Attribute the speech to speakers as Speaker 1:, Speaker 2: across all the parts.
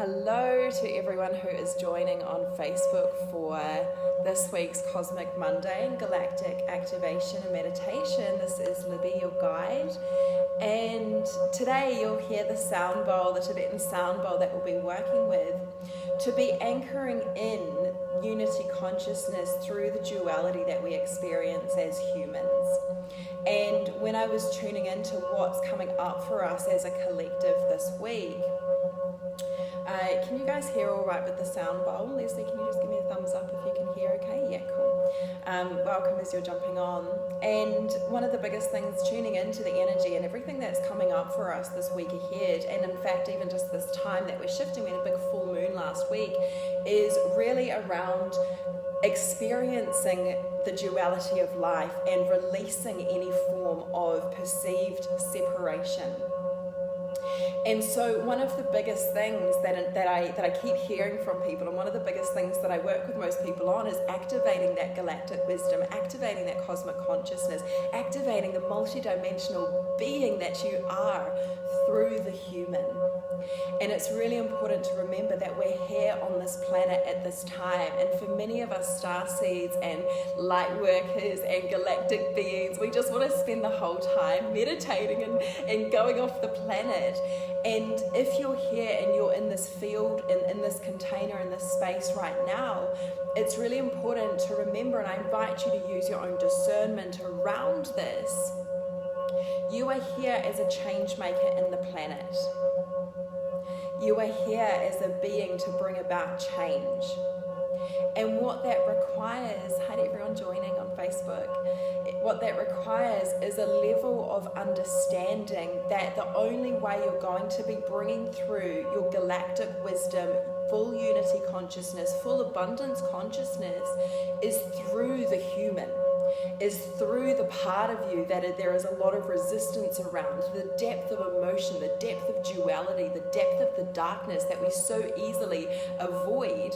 Speaker 1: Hello to everyone who is joining on Facebook for this week's Cosmic Monday and Galactic Activation and Meditation. This is Libby, your guide. And today you'll hear the sound bowl, the Tibetan sound bowl that we'll be working with, to be anchoring in unity consciousness through the duality that we experience as humans. And when I was tuning into what's coming up for us as a collective this week, can you guys hear all right with the sound bowl? Leslie, can you just give me a thumbs up if you can hear okay? Yeah, cool. Welcome as you're jumping on. And one of the biggest things, tuning into the energy and everything that's coming up for us this week ahead, and in fact even just this time that we're shifting, we had a big full moon last week, is really around experiencing the duality of life and releasing any form of perceived separation. And so one of the biggest things that I keep hearing from people, and one of the biggest things that I work with most people on, is activating that galactic wisdom, activating that cosmic consciousness, activating the multidimensional being that you are through the human. And it's really important to remember that we're here on this planet at this time, and for many of us starseeds and light workers and galactic beings, we just want to spend the whole time meditating and going off the planet. And if you're here and you're in this field, in this container, in this space right now, it's really important to remember, and I invite you to use your own discernment around this. You are here as a change maker in the planet. You are here as a being to bring about change. And what that requires, hi to everyone joining on Facebook, what that requires is a level of understanding that the only way you're going to be bringing through your galactic wisdom, full unity consciousness, full abundance consciousness, is through the human, is through the part of you that there is a lot of resistance around, the depth of emotion, the depth of duality, the depth of the darkness that we so easily avoid.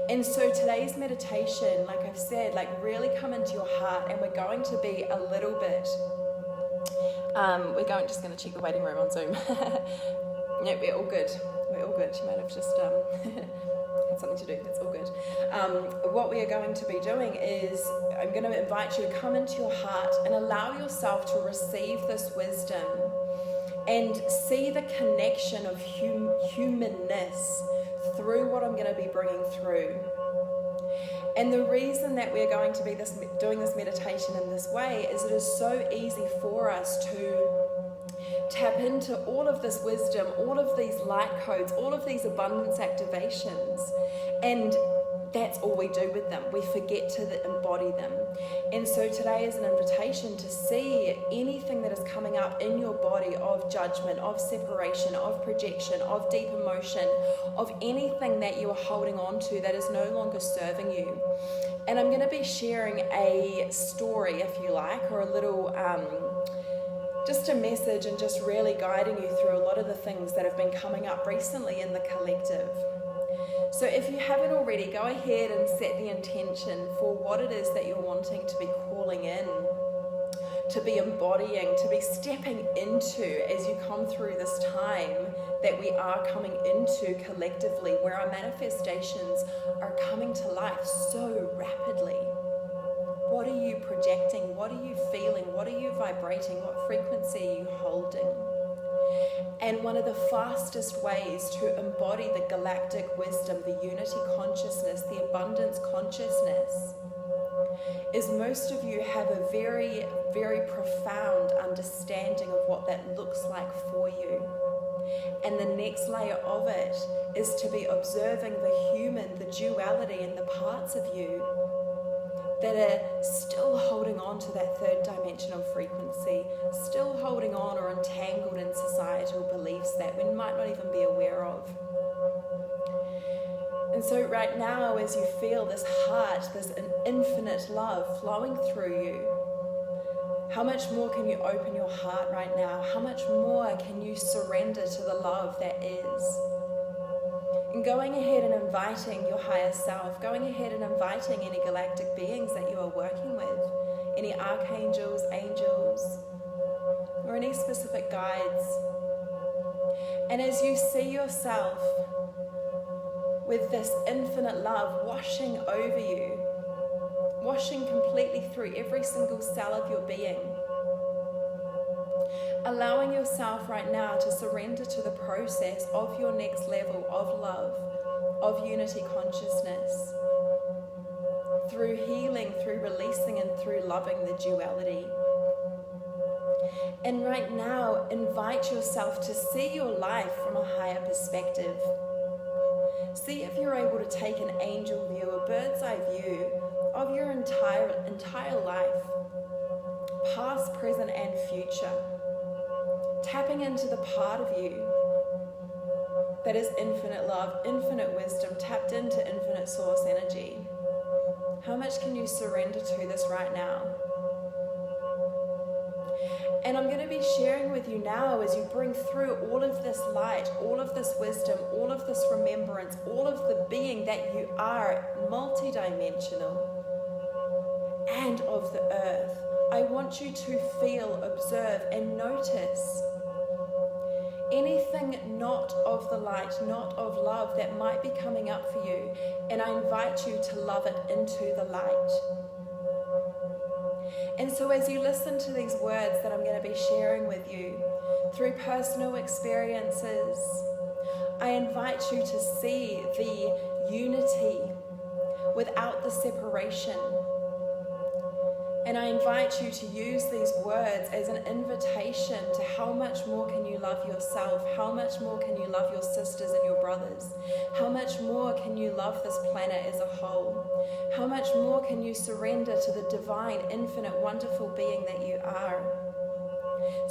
Speaker 1: And so today's meditation, like I've said, really come into your heart, and we're going to be a little bit, just going to check the waiting room on Zoom. No, we're all good. We're all good. She might have just had something to do. That's all good. What we are going to be doing is I'm going to invite you to come into your heart and allow yourself to receive this wisdom and see the connection of humanness through what I'm going to be bringing through. And the reason that we're going to be doing this meditation in this way is it is so easy for us to tap into all of this wisdom, all of these light codes, all of these abundance activations, and that's all we do with them. We forget to embody them. And so today is an invitation to see anything that is coming up in your body of judgment, of separation, of projection, of deep emotion, of anything that you are holding on to that is no longer serving you. And I'm going to be sharing a story, if you like, or a little just a message, and just really guiding you through a lot of the things that have been coming up recently in the collective. So if you haven't already, go ahead and set the intention for what it is that you're wanting to be calling in, to be embodying, to be stepping into as you come through this time that we are coming into collectively, where our manifestations are coming to life so rapidly. What are you projecting? What are you feeling? What are you vibrating? What frequency are you holding? And one of the fastest ways to embody the galactic wisdom, the unity consciousness, the abundance consciousness, is most of you have a very, very profound understanding of what that looks like for you. And the next layer of it is to be observing the human, the duality, and the parts of you that are still holding on to that third dimensional frequency, still holding on or entangled in societal beliefs that we might not even be aware of. And so right now, as you feel this heart, there's an infinite love flowing through you. How much more can you open your heart right now? How much more can you surrender to the love that is? And going ahead and inviting your higher self, going ahead and inviting any galactic beings that you are working with, any archangels, angels, or any specific guides, And as you see yourself with this infinite love washing over you, washing completely through every single cell of your being, allowing yourself right now to surrender to the process of your next level of love, of unity consciousness, through healing, through releasing, and through loving the duality. And right now, invite yourself to see your life from a higher perspective. See if you're able to take an angel view, a bird's eye view of your entire life, past, present, and future. Tapping into the part of you that is infinite love, infinite wisdom, tapped into infinite source energy. How much can you surrender to this right now? And I'm going to be sharing with you now as you bring through all of this light, all of this wisdom, all of this remembrance, all of the being that you are, multidimensional and of the earth. I want you to feel, observe, and notice anything not of the light, not of love that might be coming up for you. And I invite you to love it into the light. And so as you listen to these words that I'm going to be sharing with you through personal experiences, I invite you to see the unity without the separation. And I invite you to use these words as an invitation to how much more can you love yourself? How much more can you love your sisters and your brothers? How much more can you love this planet as a whole? How much more can you surrender to the divine, infinite, wonderful being that you are?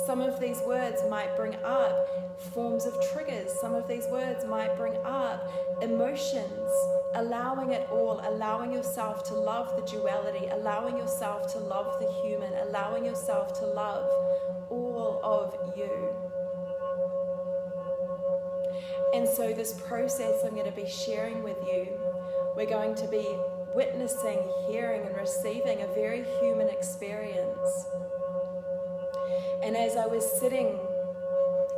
Speaker 1: Some of these words might bring up forms of triggers. Some of these words might bring up emotions. Allowing it all, allowing yourself to love the duality, allowing yourself to love the human, allowing yourself to love all of you. And so this process I'm going to be sharing with you, we're going to be witnessing, hearing, and receiving a very human experience. And as I was sitting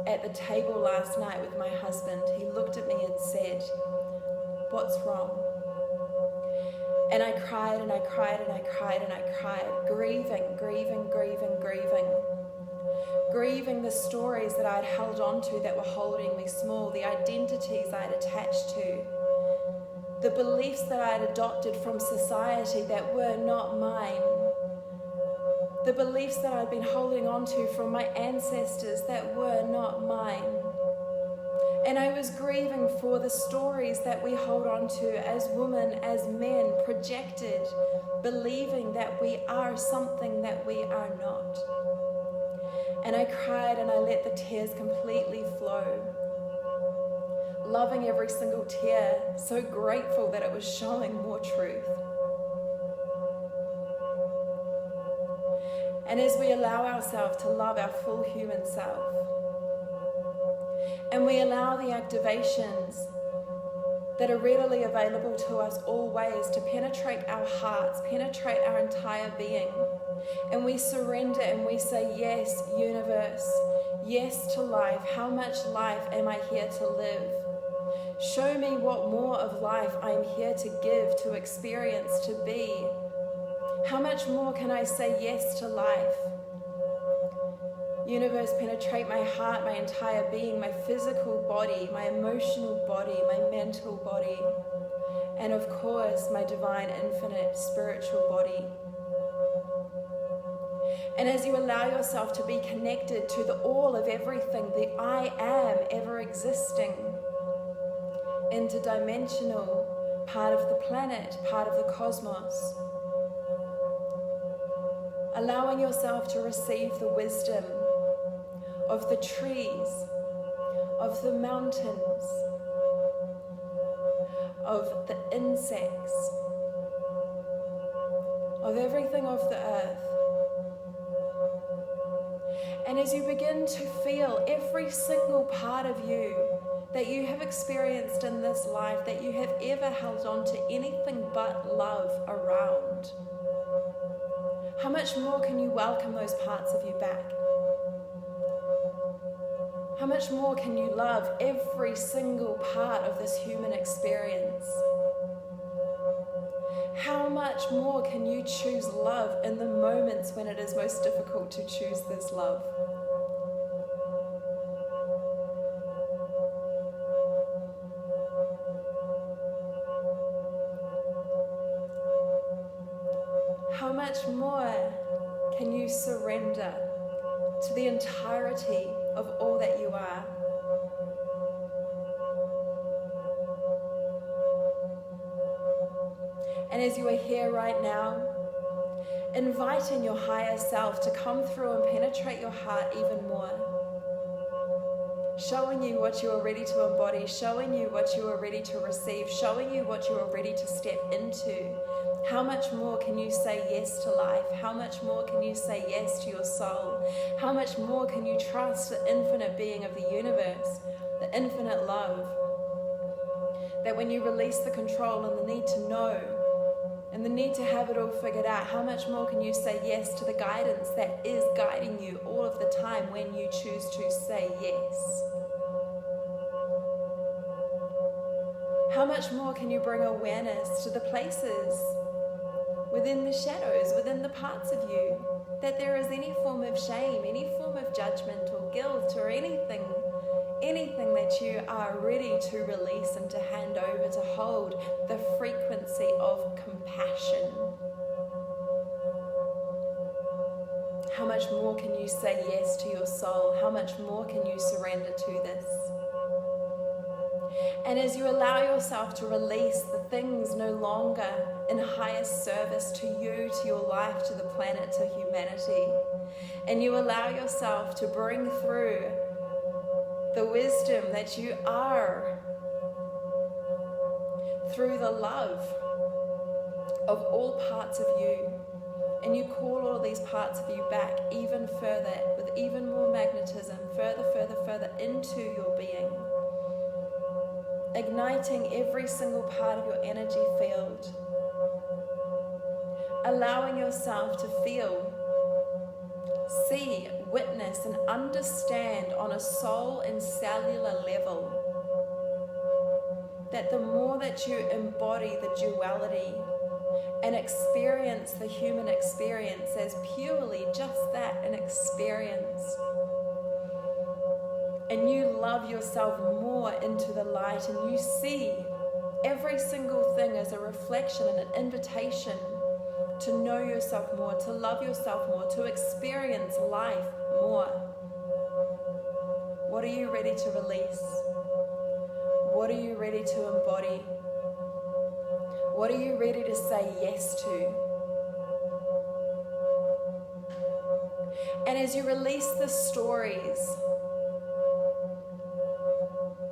Speaker 1: at the table last night with my husband, he looked at me and said, "What's wrong?" And I cried and I cried and I cried and I cried, grieving the stories that I had held on to that were holding me small, the identities I had attached to, the beliefs that I had adopted from society that were not mine, the beliefs that I'd been holding on to from my ancestors that were not mine. And I was grieving for the stories that we hold on to as women, as men, projected, believing that we are something that we are not. And I cried and I let the tears completely flow, loving every single tear, so grateful that it was showing more truth. And as we allow ourselves to love our full human self, and we allow the activations that are readily available to us always to penetrate our hearts, penetrate our entire being, and we surrender and we say, yes, universe, yes to life. How much life am I here to live? Show me what more of life I am here to give, to experience, to be. How much more can I say yes to life? Universe, penetrate my heart, my entire being, my physical body, my emotional body, my mental body, and of course, my divine, infinite, spiritual body. And as you allow yourself to be connected to the all of everything, the I am ever existing, interdimensional, part of the planet, part of the cosmos, allowing yourself to receive the wisdom of the trees, of the mountains, of the insects, of everything of the earth. And as you begin to feel every single part of you that you have experienced in this life, that you have ever held on to anything but love around, how much more can you welcome those parts of you back? How much more can you love every single part of this human experience? How much more can you choose love in the moments when it is most difficult to choose this love? How much more can you surrender to the entirety of all that you are? And as you are here right now, inviting your higher self to come through and penetrate your heart even more, showing you what you are ready to embody, showing you what you are ready to receive, showing you what you are ready to step into. How much more can you say yes to life? How much more can you say yes to your soul? How much more can you trust the infinite being of the universe, the infinite love? That when you release the control and the need to know and the need to have it all figured out, how much more can you say yes to the guidance that is guiding you all of the time when you choose to say yes? How much more can you bring awareness to the places within the shadows, within the parts of you, that there is any form of shame, any form of judgment or guilt or anything that you are ready to release and to hand over, to hold the frequency of compassion? How much more can you say yes to your soul? How much more can you surrender to this? And as you allow yourself to release the things no longer in highest service to you, to your life, to the planet, to humanity, and you allow yourself to bring through the wisdom that you are through the love of all parts of you, and you call all these parts of you back even further, with even more magnetism, further into your being, igniting every single part of your energy field, allowing yourself to feel, see, witness, and understand on a soul and cellular level that the more that you embody the duality and experience the human experience as purely just that, an experience, and you love yourself more into the light, and you see every single thing as a reflection and an invitation to know yourself more, to love yourself more, to experience life more. What are you ready to release? What are you ready to embody? What are you ready to say yes to? And as you release the stories,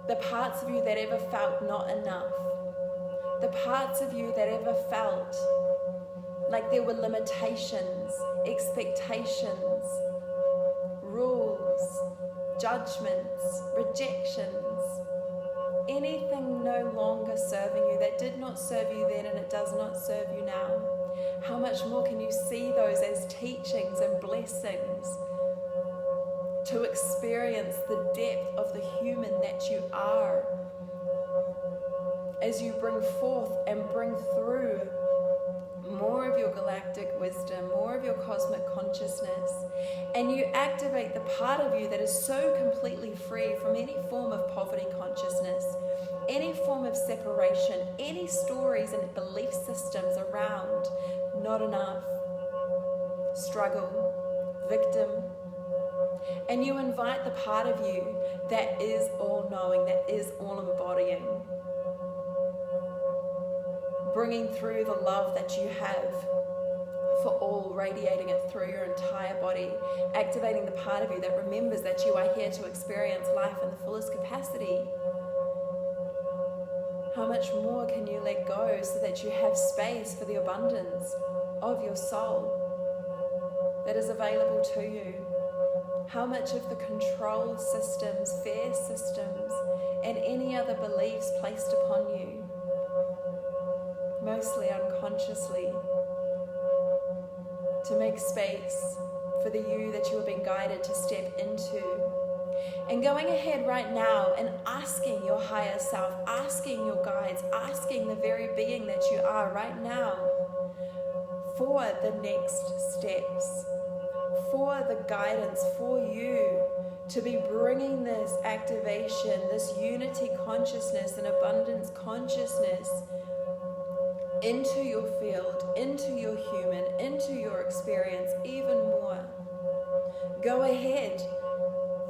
Speaker 1: the parts of you that ever felt not enough, the parts of you that ever felt like there were limitations, expectations, rules, judgments, rejections, anything no longer serving you, that did not serve you then and it does not serve you now, how much more can you see those as teachings and blessings to experience the depth of the human that you are, as you bring forth and bring through more of your galactic wisdom, more of your cosmic consciousness, and you activate the part of you that is so completely free from any form of poverty consciousness, any form of separation, any stories and belief systems around not enough, struggle, victim, and you invite the part of you that is all-knowing, that is all-embodying, bringing through the love that you have for all, radiating it through your entire body, activating the part of you that remembers that you are here to experience life in the fullest capacity. How much more can you let go so that you have space for the abundance of your soul that is available to you? How much of the control systems, fear systems, and any other beliefs placed upon you, mostly unconsciously, to make space for the you that you have been guided to step into, And going ahead right now and asking your higher self, asking your guides, asking the very being that you are right now for the next steps, for the guidance for you to be bringing this activation, this unity consciousness and abundance consciousness into your field, into your human, into your experience even more. Go ahead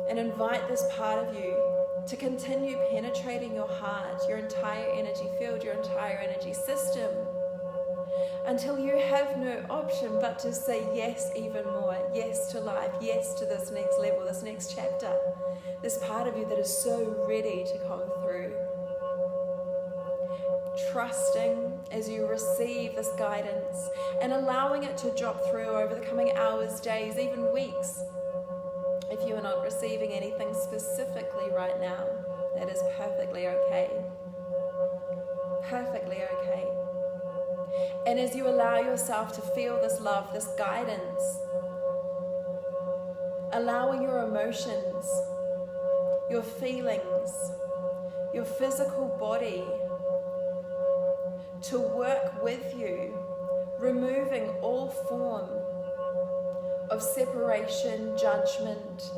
Speaker 1: and invite this part of you to continue penetrating your heart, your entire energy field, your entire energy system, until you have no option but to say yes even more, yes to life, yes to this next level, this next chapter, this part of you that is so ready to come through. Trusting as you receive this guidance and allowing it to drop through over the coming hours, days, even weeks. If you are not receiving anything specifically right now, that is perfectly okay. Perfectly okay. And as you allow yourself to feel this love, this guidance, allowing your emotions, your feelings, your physical body to work with you, removing all form of separation, judgment.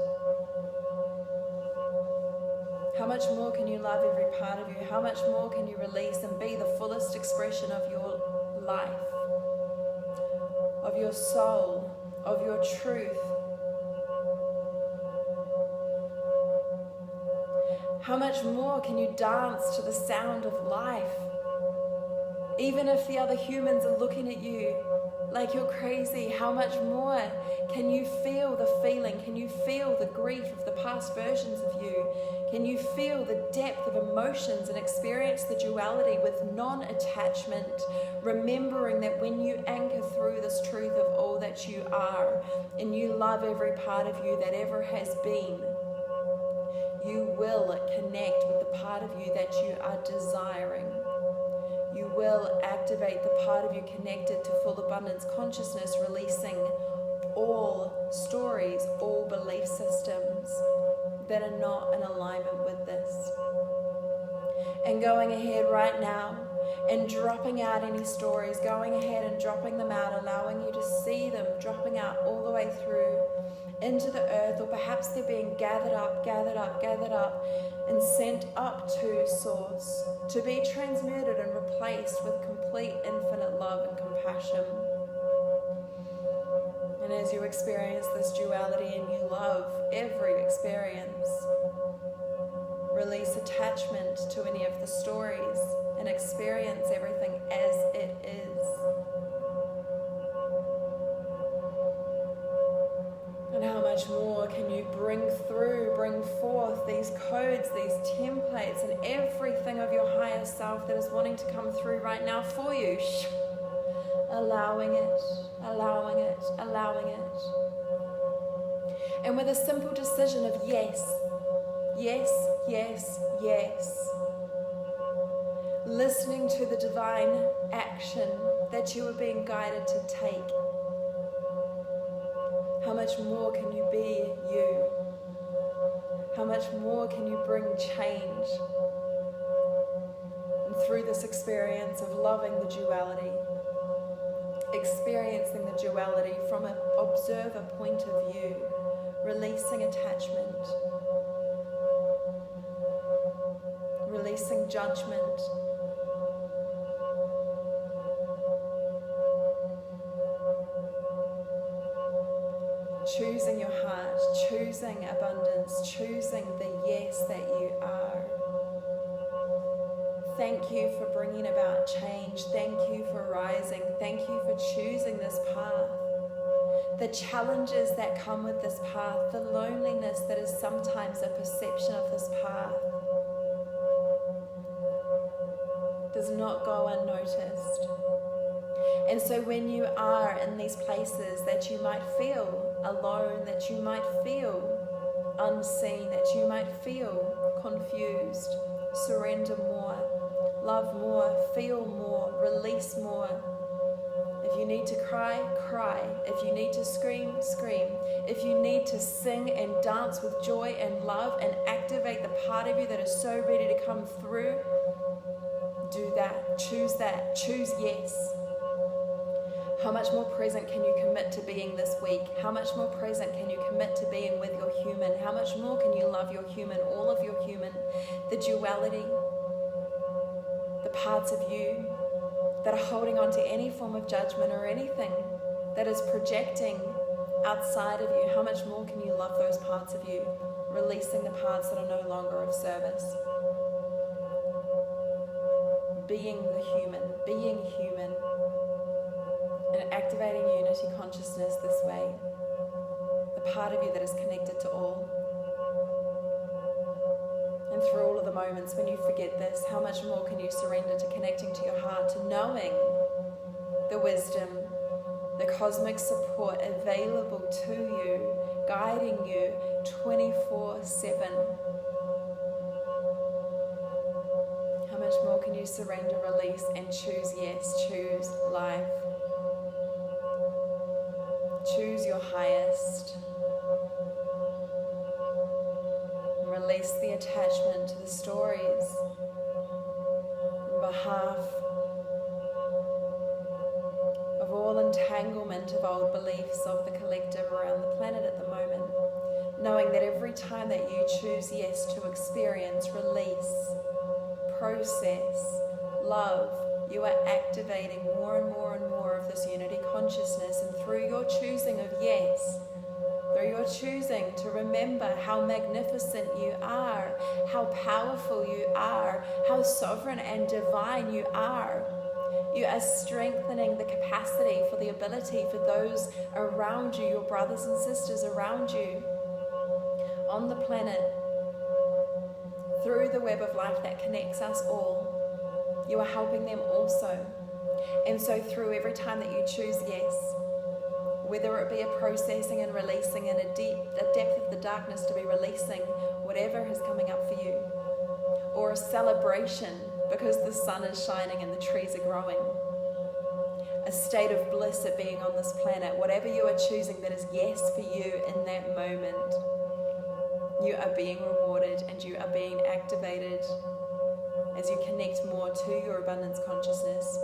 Speaker 1: How much more can you love every part of you? How much more can you release and be the fullest expression of your life, of your soul, of your truth? How much more can you dance to the sound of life? Even if the other humans are looking at you like you're crazy, how much more can you feel the feeling? Can you feel the grief of the past versions of you? Can you feel the depth of emotions and experience the duality with non-attachment, remembering that when you anchor through this truth of all that you are and you love every part of you that ever has been, you will connect with the part of you that you are desiring. You will activate the part of you connected to full abundance consciousness, releasing all stories, all belief systems that are not in alignment with this. And going ahead right now and dropping out any stories, going ahead and dropping them out, allowing you to see them dropping out all the way through into the earth, or perhaps they're being gathered up, and sent up to Source to be transmuted and replaced with complete infinite love and compassion. And as you experience this duality and you love every experience, release attachment to any of the stories and experience everything as it is. And how much more can you bring forth these codes, these templates, and everything of your higher self that is wanting to come through right now for you. Allowing it, allowing it, allowing it. And with a simple decision of yes, yes, yes, yes. Listening to the divine action that you are being guided to take. How much more can you be you? How much more can you bring change? And through this experience of loving the duality, experiencing the duality from an observer point of view, releasing attachment, releasing judgment, choosing your heart, choosing abundance, choosing the yes that you are. Thank you for bringing about change. Thank you for rising. Thank you for choosing this path. The challenges that come with this path, the loneliness that is sometimes a perception of this path, does not go unnoticed. And so when you are in these places that you might feel alone, that you might feel unseen, that you might feel confused, surrender more, love more, feel more, release more. If you need to cry, cry. If you need to scream, scream. If you need to sing and dance with joy and love and activate the part of you that is so ready to come through, do that. Choose that. Choose yes. How much more present can you commit to being this week? How much more present can you commit to being with your human? How much more can you love your human, all of your human, the duality, the parts of you that are holding on to any form of judgment or anything that is projecting outside of you? How much more can you love those parts of you, releasing the parts that are no longer of service? Being the human, and activating unity consciousness this way, the part of you that is connected to all. And through all of the moments when you forget this, how much more can you surrender to connecting to your heart, to knowing the wisdom, the cosmic support available to you, guiding you 24/7. How much more can you surrender, release, and choose yes, choose life. Choose your highest. Release the attachment to the stories on behalf of all entanglement of old beliefs of the collective around the planet at the moment, knowing that every time that you choose yes to experience, release, process, love, you are activating more and more and more of this unity consciousness. And through your choosing of yes, through your choosing to remember how magnificent you are, how powerful you are, how sovereign and divine you are strengthening the capacity for the ability for those around you, your brothers and sisters around you on the planet, through the web of life that connects us all. You are helping them also. And so through every time that you choose yes, whether it be a processing and releasing in a depth of the darkness to be releasing whatever is coming up for you, or a celebration because the sun is shining and the trees are growing, a state of bliss at being on this planet, whatever you are choosing that is yes for you in that moment, you are being rewarded and you are being activated as you connect more to your abundance consciousness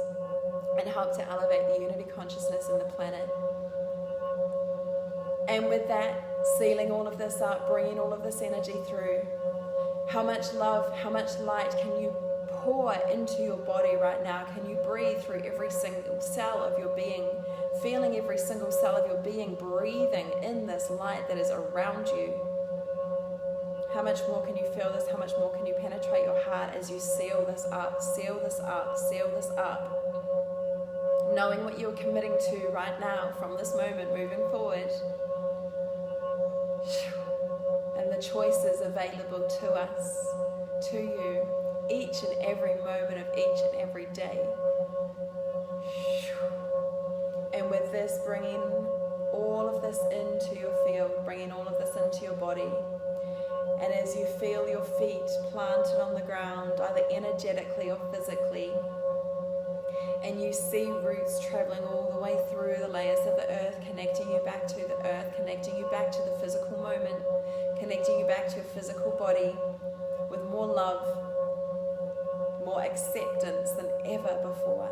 Speaker 1: and help to elevate the unity consciousness in the planet. And with that, sealing all of this up, bringing all of this energy through, how much love, how much light can you pour into your body right now? Can you breathe through every single cell of your being, feeling every single cell of your being, breathing in this light that is around you? How much more can you feel this? How much more can you penetrate your heart as you seal this up, seal this up, seal this up? Knowing what you're committing to right now from this moment moving forward. And the choices available to us, to you, each and every moment of each and every day. And with this, bringing all of this into your field, bringing all of this into your body. And as you feel your feet planted on the ground, either energetically or physically, and you see roots traveling all the way through the layers of the earth, connecting you back to the earth, connecting you back to the physical moment, connecting you back to your physical body with more love, more acceptance than ever before.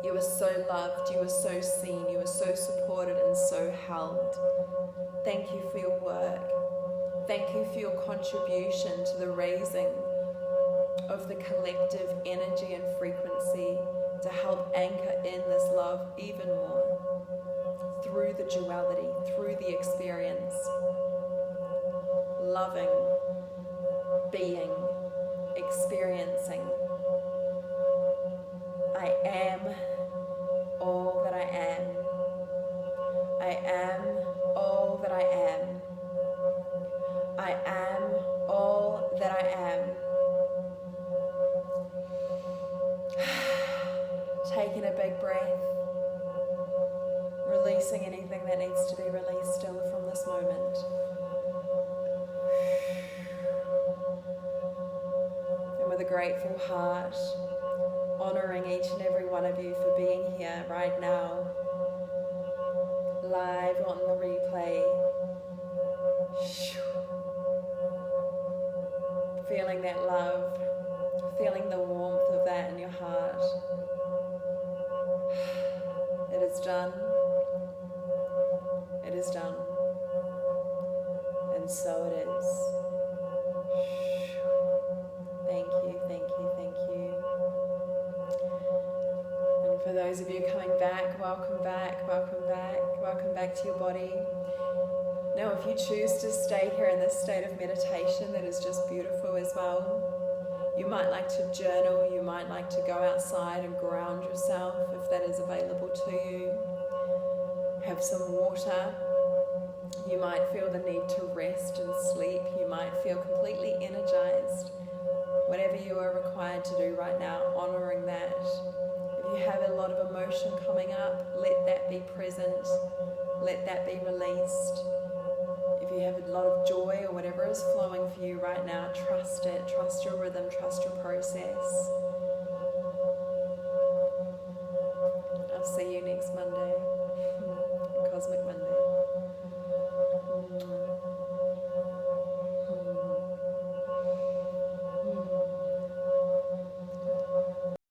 Speaker 1: You are so loved, you are so seen, you are so supported and so held. Thank you for your work. Thank you for your contribution to the raising of the collective energy and frequency to help anchor in this love even more through the duality, through the experience. Loving, being, experiencing. I am all that I am. I am all that I am. I am all that I am. Taking a big breath, releasing anything that needs to be released still from this moment. And with a grateful heart, Honoring each and every one of you for being here right now, live on the replay. Feeling that love, feeling the warmth of that in your heart. It is done. It is done. And so it is. Thank you, thank you, thank you. And for those of you coming back, welcome back, welcome back, welcome back to your body. Now, if you choose to stay here in this state of meditation, that is just beautiful as well. You might like to journal, you might like to go outside and ground yourself if that is available to you. Have some water. You might feel the need to rest and sleep. You might feel completely energized. Whatever you are required to do right now, honoring that. If you have a lot of emotion coming up, let that be present. Let that be released. If you have a lot of joy or whatever is flowing for you right now, trust it. Trust your rhythm, trust your process.